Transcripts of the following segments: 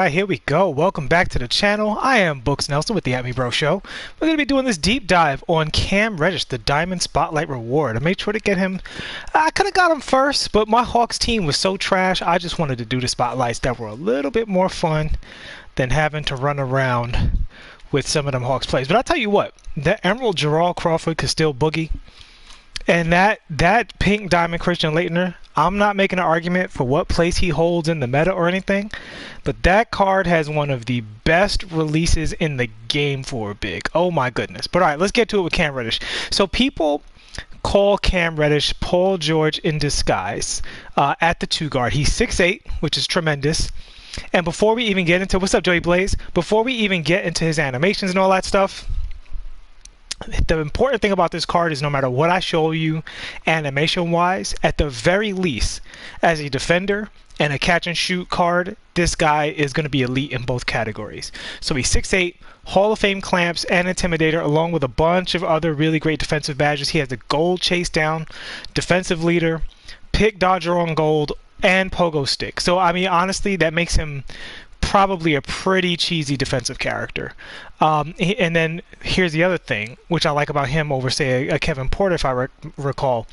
Alright, here we go. Welcome back to the channel. I am Books Nelson with the At Me Bro Show. We're going to be doing this deep dive on Cam Reddish, the Diamond Spotlight Reward. I made sure to get him. I could have got him first, but my Hawks team was so trash, I just wanted to do the spotlights that were a little bit more fun than having to run around with some of them Hawks plays. But I'll tell you what, that Emerald Jarrell Crawford could still boogie. And that pink diamond Christian Laettner, I'm not making an argument for what place he holds in the meta or anything, but that card has one of the best releases in the game for a big. Oh my goodness. But alright, let's get to it with Cam Reddish. So people call Cam Reddish Paul George in disguise at the 2 guard. He's 6'8", which is tremendous. And before we even get into, what's up Joey Blaze? Before we even get into his animations and all that stuff, the important thing about this card is no matter what I show you animation-wise, at the very least, as a defender and a catch-and-shoot card, this guy is going to be elite in both categories. So he's 6'8", Hall of Fame clamps and Intimidator, along with a bunch of other really great defensive badges. He has the gold chase down, defensive leader, pick dodger on gold, and pogo stick. So, I mean, honestly, that makes him probably a pretty cheesy defensive character. And then here's the other thing, which I like about him over, say, a Kevin Porter, if I recall.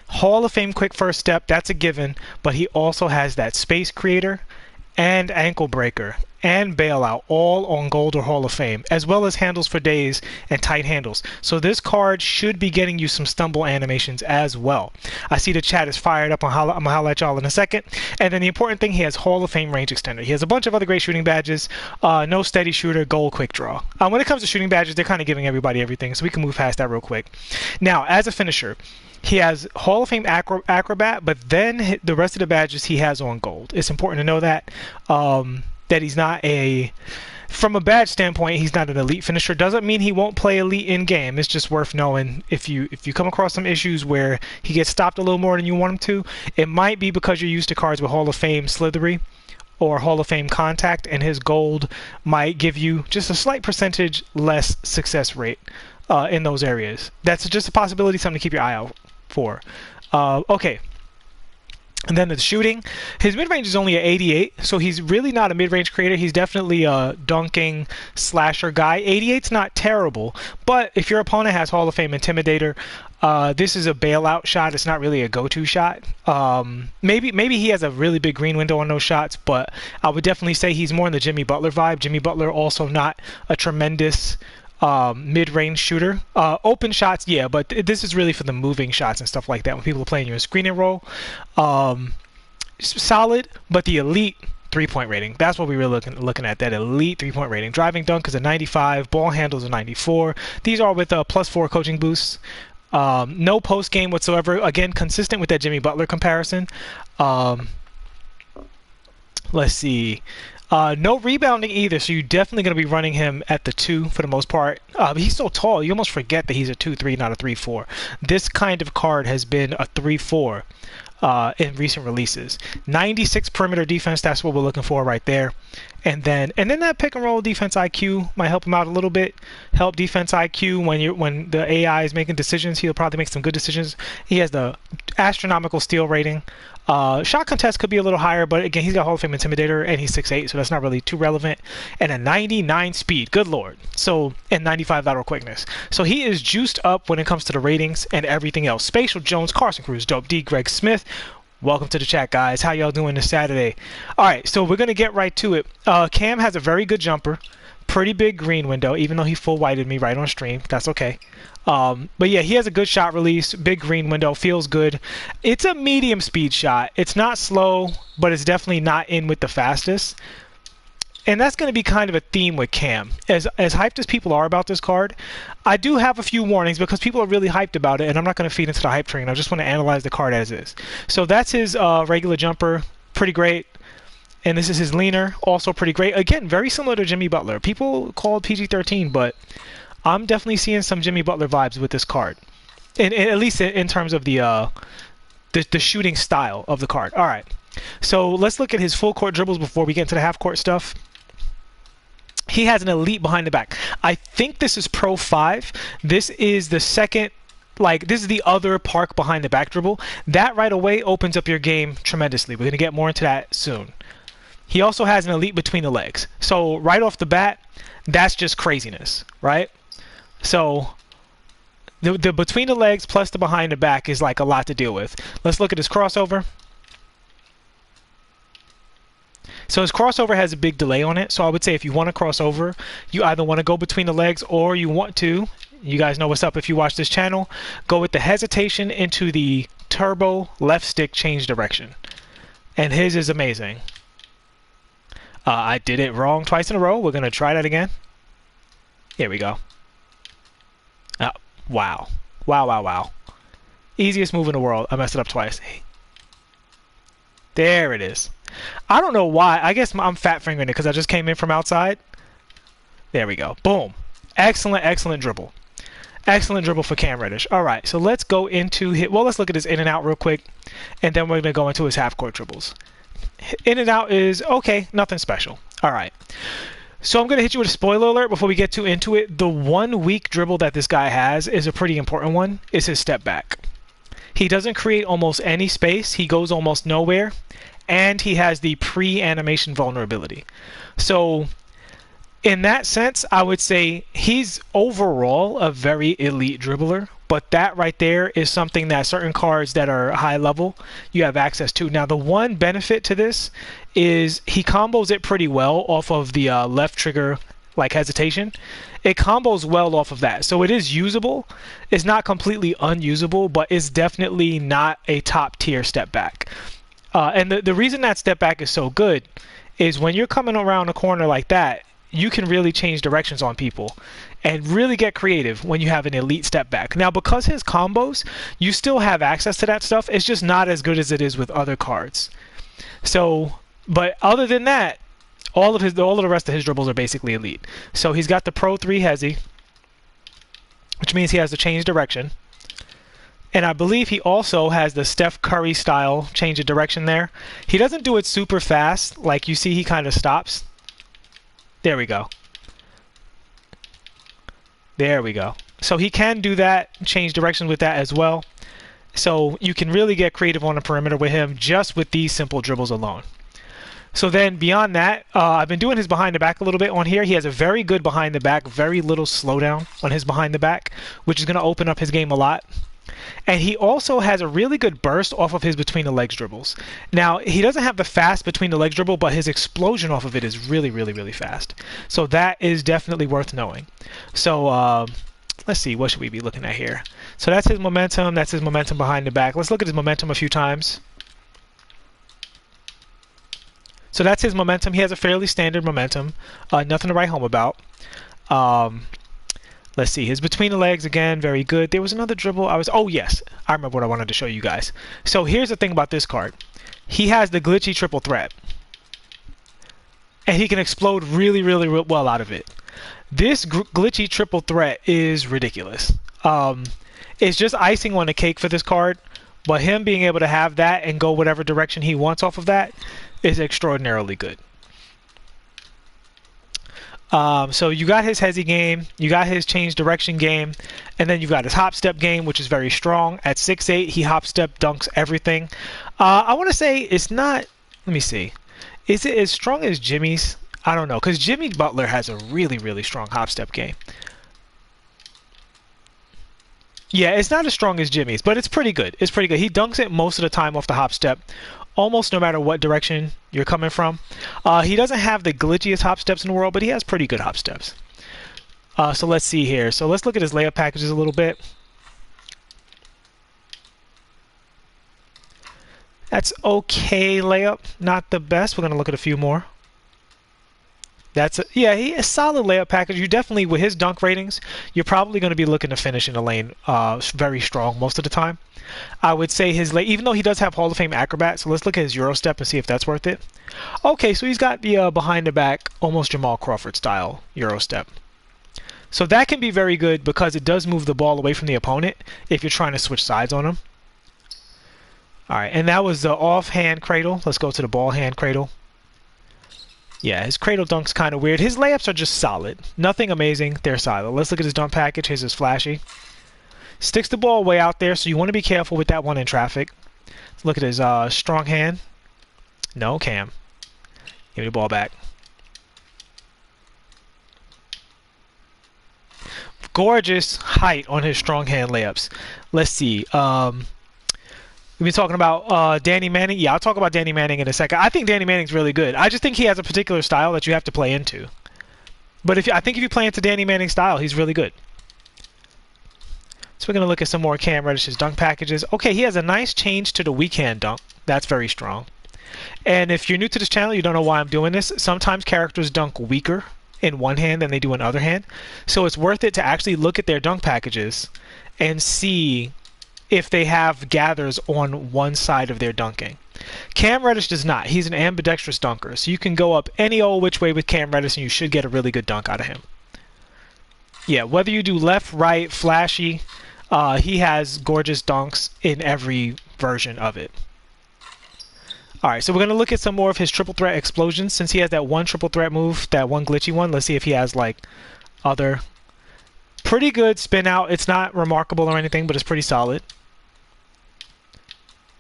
Hall of Fame quick first step, that's a given, but he also has that space creator and ankle breaker and bailout, all on gold or Hall of Fame, as well as handles for days and tight handles. So this card should be getting you some stumble animations as well. I see the chat is fired up. I'm going to holler at y'all in a second. And then the important thing, he has Hall of Fame range extender. He has a bunch of other great shooting badges. No steady shooter, gold quick draw. When it comes to shooting badges, they're kind of giving everybody everything, so we can move past that real quick. Now, as a finisher, he has Hall of Fame acrobat, but then the rest of the badges he has on gold. It's important to know that. That he's not from a badge standpoint, he's not an elite finisher. Doesn't mean he won't play elite in game. It's just worth knowing if you come across some issues where he gets stopped a little more than you want him to, it might be because you're used to cards with Hall of Fame slithery or Hall of Fame contact, and his gold might give you just a slight percentage less success rate in those areas. That's just a possibility, something to keep your eye out for. Okay. And then the shooting, his mid-range is only at 88, so he's really not a mid-range creator. He's definitely a dunking slasher guy. 88's not terrible, but if your opponent has Hall of Fame Intimidator, this is a bailout shot. It's not really a go-to shot. Maybe he has a really big green window on those shots, but I would definitely say he's more in the Jimmy Butler vibe. Jimmy Butler also not a tremendous mid-range shooter. Open shots, yeah, but this is really for the moving shots and stuff like that. When people are playing you a screen and roll, solid, but the elite 3-point rating. That's what we were looking at. That elite 3-point rating. Driving dunk is a 95. Ball handles a 94. These are with +4 coaching boosts. No post game whatsoever. Again, consistent with that Jimmy Butler comparison. Let's see. No rebounding either, so you're definitely going to be running him at the 2 for the most part. He's so tall, you almost forget that he's a 2-3, not a 3-4. This kind of card has been a 3-4 in recent releases. 96 perimeter defense, that's what we're looking for right there. And then that pick and roll defense IQ might help him out a little bit. Help defense IQ when the AI is making decisions. He'll probably make some good decisions. He has the astronomical steal rating. Shot contest could be a little higher, but again, he's got Hall of Fame Intimidator and he's 6'8", so that's not really too relevant. And a 99 speed, good lord. So, and 95 lateral quickness. So he is juiced up when it comes to the ratings and everything else. Spatial Jones, Carson Cruz, Dope D, Greg Smith. Welcome to the chat, guys. How y'all doing this Saturday? All right, so we're going to get right to it. Cam has a very good jumper. Pretty big green window, even though he full whited me right on stream. That's okay. But yeah, he has a good shot release. Big green window. Feels good. It's a medium speed shot. It's not slow, but it's definitely not in with the fastest. And that's going to be kind of a theme with Cam. As hyped as people are about this card, I do have a few warnings because people are really hyped about it, and I'm not going to feed into the hype train. I just want to analyze the card as is. So that's his regular jumper. Pretty great. And this is his leaner. Also pretty great. Again, very similar to Jimmy Butler. People call it PG-13, but I'm definitely seeing some Jimmy Butler vibes with this card. And at least in terms of the shooting style of the card. All right. So let's look at his full court dribbles before we get into the half court stuff. He has an elite behind the back. I think this is Pro 5. This is the second, this is the other park behind the back dribble. That right away opens up your game tremendously. We're going to get more into that soon. He also has an elite between the legs. So right off the bat, that's just craziness, right? So the between the legs plus the behind the back is like a lot to deal with. Let's look at his crossover. So his crossover has a big delay on it. So I would say if you want to cross over, you either want to go between the legs or you want to, you guys know what's up if you watch this channel, go with the hesitation into the turbo left stick change direction. And his is amazing. I did it wrong twice in a row. We're going to try that again. Here we go. Wow. Wow, wow, wow. Easiest move in the world. I messed it up twice. There it is. I don't know why. I guess I'm fat fingering it because I just came in from outside. There we go. Boom. Excellent, excellent dribble. Excellent dribble for Cam Reddish. All right, so let's go into his... Well, let's look at his in and out real quick, and then we're going to go into his half-court dribbles. In and out is okay, nothing special. All right. So I'm going to hit you with a spoiler alert before we get too into it. The one weak dribble that this guy has is a pretty important one. It's his step back. He doesn't create almost any space. He goes almost nowhere. And he has the pre-animation vulnerability. So in that sense, I would say he's overall a very elite dribbler. But that right there is something that certain cards that are high level, you have access to. Now, the one benefit to this is he combos it pretty well off of the left trigger, like hesitation. It combos well off of that. So it is usable. It's not completely unusable, but it's definitely not a top tier step back. And the reason that step back is so good is when you're coming around a corner like that, you can really change directions on people and really get creative when you have an elite step back. Now, because his combos, you still have access to that stuff. It's just not as good as it is with other cards. So, but other than that, all of the rest of his dribbles are basically elite. So he's got the Pro 3 Hezi, which means he has to change direction. And I believe he also has the Steph Curry style change of direction there. He doesn't do it super fast. Like you see, he kind of stops. There we go. There we go. So he can do that, change directions with that as well. So you can really get creative on the perimeter with him just with these simple dribbles alone. So then beyond that, I've been doing his behind the back a little bit on here. He has a very good behind the back, very little slowdown on his behind the back, which is going to open up his game a lot. And he also has a really good burst off of his between the legs dribbles. Now, he doesn't have the fast between the legs dribble, but his explosion off of it is really, really, really fast. So that is definitely worth knowing. So let's see, what should we be looking at here? So that's his momentum. That's his momentum behind the back. Let's look at his momentum a few times. So that's his momentum. He has a fairly standard momentum. Nothing to write home about. Let's see, his between the legs, again, very good. There was another dribble. Oh yes, I remember what I wanted to show you guys. So here's the thing about this card. He has the glitchy triple threat. And he can explode really, really well out of it. This glitchy triple threat is ridiculous. It's just icing on the cake for this card. But him being able to have that and go whatever direction he wants off of that is extraordinarily good. So you got his Hezi game, you got his change direction game, and then you've got his hop step game, which is very strong. At 6'8", he hop step dunks everything. I want to say it's not, let me see, is it as strong as Jimmy's? I don't know, because Jimmy Butler has a really, really strong hop step game. Yeah, it's not as strong as Jimmy's, but it's pretty good. It's pretty good. He dunks it most of the time off the hop step, almost no matter what direction you're coming from. He doesn't have the glitchiest hop steps in the world, but he has pretty good hop steps. So let's see here. So let's look at his layup packages a little bit. That's okay layup, not the best. We're going to look at a few more. Yeah, he has solid layup package. You definitely, with his dunk ratings, you're probably going to be looking to finish in the lane very strong most of the time. I would say even though he does have Hall of Fame acrobat, so let's look at his Euro step and see if that's worth it. Okay, so he's got the behind the back, almost Jamal Crawford style Euro step. So that can be very good because it does move the ball away from the opponent if you're trying to switch sides on him. All right, and that was the off-hand cradle. Let's go to the ball hand cradle. Yeah, his cradle dunk's kind of weird. His layups are just solid. Nothing amazing. They're solid. Let's look at his dunk package. Here's his flashy. Sticks the ball way out there, so you want to be careful with that one in traffic. Let's look at his strong hand. No, Cam. Give me the ball back. Gorgeous height on his strong hand layups. Let's see. We've been talking about Danny Manning. Yeah, I'll talk about Danny Manning in a second. I think Danny Manning's really good. I just think he has a particular style that you have to play into. But I think if you play into Danny Manning's style, he's really good. So we're going to look at some more Cam Reddish's dunk packages. Okay, he has a nice change to the weak hand dunk. That's very strong. And if you're new to this channel, you don't know why I'm doing this. Sometimes characters dunk weaker in one hand than they do in other hand. So it's worth it to actually look at their dunk packages and see if they have gathers on one side of their dunking. Cam Reddish does not. He's an ambidextrous dunker. So you can go up any old which way with Cam Reddish and you should get a really good dunk out of him. Yeah, whether you do left, right, flashy, he has gorgeous dunks in every version of it. Alright, so we're going to look at some more of his triple threat explosions. Since he has that one triple threat move, that one glitchy one, let's see if he has like other pretty good spin out. It's not remarkable or anything, but it's pretty solid.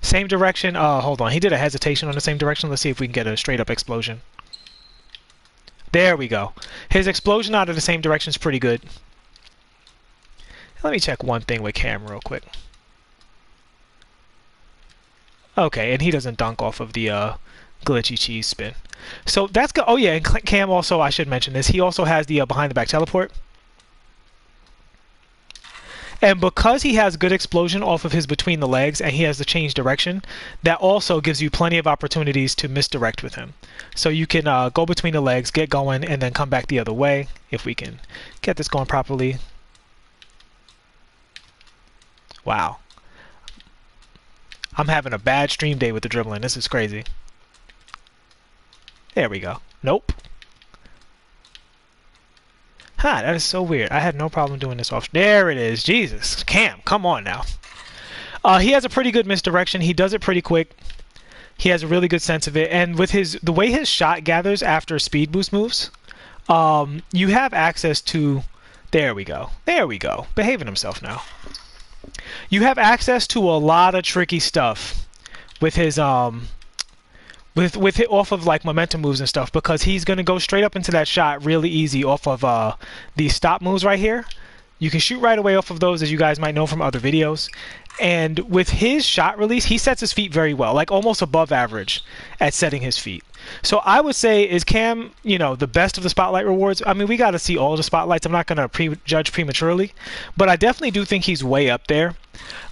Same direction. Hold on. He did a hesitation on the same direction. Let's see if we can get a straight up explosion. There we go. His explosion out of the same direction is pretty good. Let me check one thing with Cam real quick. Okay, and he doesn't dunk off of the glitchy cheese spin. So that's good. Oh yeah, and Cam also, I should mention this, he also has the behind the back teleport. And because he has good explosion off of his between the legs and he has the change direction, that also gives you plenty of opportunities to misdirect with him. So you can go between the legs, get going, and then come back the other way if we can get this going properly. Wow. I'm having a bad stream day with the dribbling. This is crazy. There we go. Nope. Huh, that is so weird. I had no problem doing this off. There it is. Jesus. Cam, come on now. He has a pretty good misdirection. He does it pretty quick. He has a really good sense of it. And with the way his shot gathers after speed boost moves, you have access to... There we go. There we go. Behaving himself now. You have access to a lot of tricky stuff with his with it off of like momentum moves and stuff, because he's gonna go straight up into that shot really easy off of these stop moves right here. You can shoot right away off of those, as you guys might know from other videos. And with his shot release, he sets his feet very well, like almost above average at setting his feet. So I would say, is Cam, you know, the best of the spotlight rewards? I mean, we got to see all the spotlights. I'm not going to prejudge prematurely, but I definitely do think he's way up there.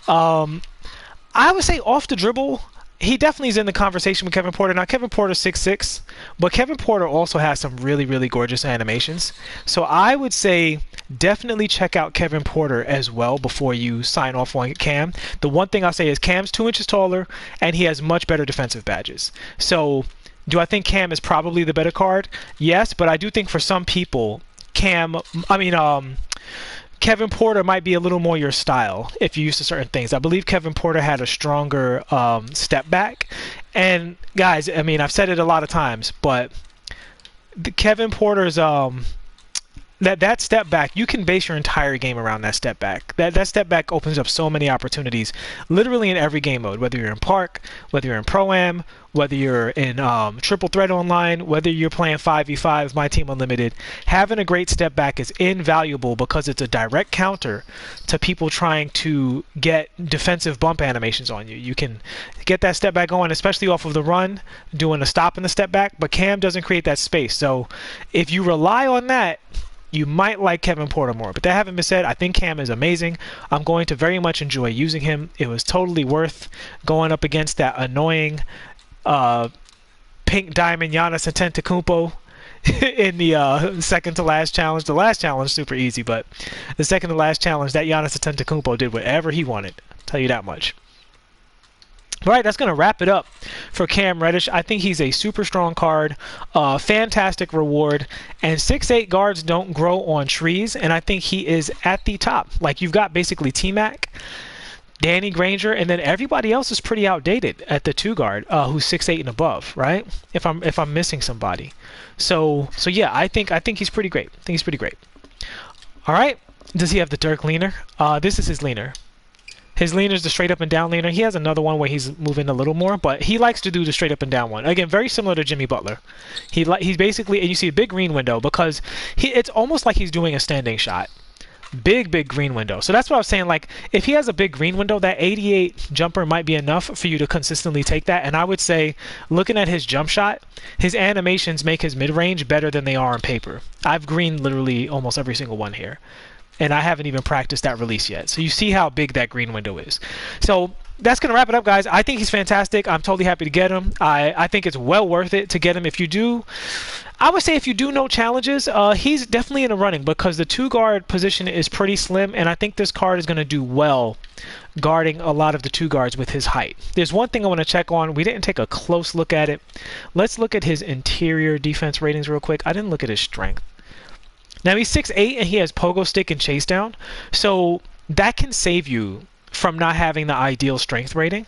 I would say off the dribble, he definitely is in the conversation with Kevin Porter. Now, Kevin Porter's 6'6", but Kevin Porter also has some really, really gorgeous animations. So I would say definitely check out Kevin Porter as well before you sign off on Cam. The one thing I'll say is Cam's 2 inches taller, and he has much better defensive badges. So do I think Cam is probably the better card? Yes, but I do think for some people, Kevin Porter might be a little more your style if you're used to certain things. I believe Kevin Porter had a stronger step back. And guys, I mean, I've said it a lot of times, but Kevin Porter's that step back, you can base your entire game around that step back. That step back opens up so many opportunities, literally in every game mode, whether you're in Park, whether you're in Pro-Am, whether you're in Triple Threat Online, whether you're playing 5v5, MyTeam Unlimited. Having a great step back is invaluable because it's a direct counter to people trying to get defensive bump animations on you. You can get that step back going, especially off of the run, doing a stop in the step back, but Cam doesn't create that space. So if you rely on that, you might like Kevin Porter more. But that having been said, I think Cam is amazing. I'm going to very much enjoy using him. It was totally worth going up against that annoying pink diamond Giannis Antetokounmpo in the second to last challenge. The last challenge super easy, but the second to last challenge, that Giannis Antetokounmpo did whatever he wanted. I'll tell you that much. All right, that's going to wrap it up for Cam Reddish. I think he's a super strong card, fantastic reward, and 6'8" guards don't grow on trees, and I think he is at the top. Like, you've got basically T-Mac, Danny Granger, and then everybody else is pretty outdated at the 2 guard, who's 6'8" and above, right? If I'm missing somebody. So yeah, I think he's pretty great. I think he's pretty great. All right, does he have the Dirk leaner? This is his leaner. His leaner is the straight up and down leaner. He has another one where he's moving a little more, but he likes to do the straight up and down one. Again, very similar to Jimmy Butler. He's basically, and you see a big green window because it's almost like he's doing a standing shot. Big green window. So that's what I was saying. Like, if he has a big green window, that 88 jumper might be enough for you to consistently take that. And I would say, looking at his jump shot, his animations make his mid-range better than they are on paper. I've greened literally almost every single one here, and I haven't even practiced that release yet. So you see how big that green window is. So that's going to wrap it up, guys. I think he's fantastic. I'm totally happy to get him. I think it's well worth it to get him. If you do, I would say if you do no challenges, he's definitely in the running because the 2-guard position is pretty slim, and I think this card is going to do well guarding a lot of the 2 guards with his height. There's one thing I want to check on. We didn't take a close look at it. Let's look at his interior defense ratings real quick. I didn't look at his strength. Now he's 6'8", and he has pogo stick and chase down, so that can save you from not having the ideal strength rating.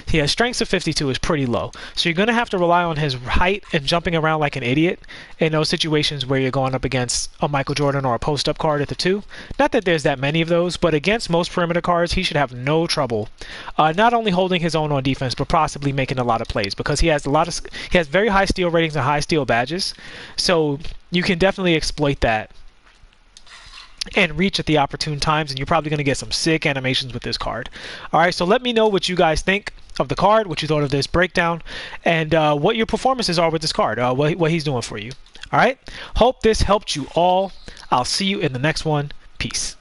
He has strengths of 52 is pretty low, so you're going to have to rely on his height and jumping around like an idiot in those situations where you're going up against a Michael Jordan or a post-up card at the 2. Not that there's that many of those, but against most perimeter cards, he should have no trouble not only holding his own on defense, but possibly making a lot of plays because he has very high steal ratings and high steal badges, so you can definitely exploit that and reach at the opportune times, and you're probably going to get some sick animations with this card. All right, so let me know what you guys think of the card, what you thought of this breakdown, and what your performances are with this card, what he's doing for you. All right, hope this helped you all. I'll see you in the next one. Peace.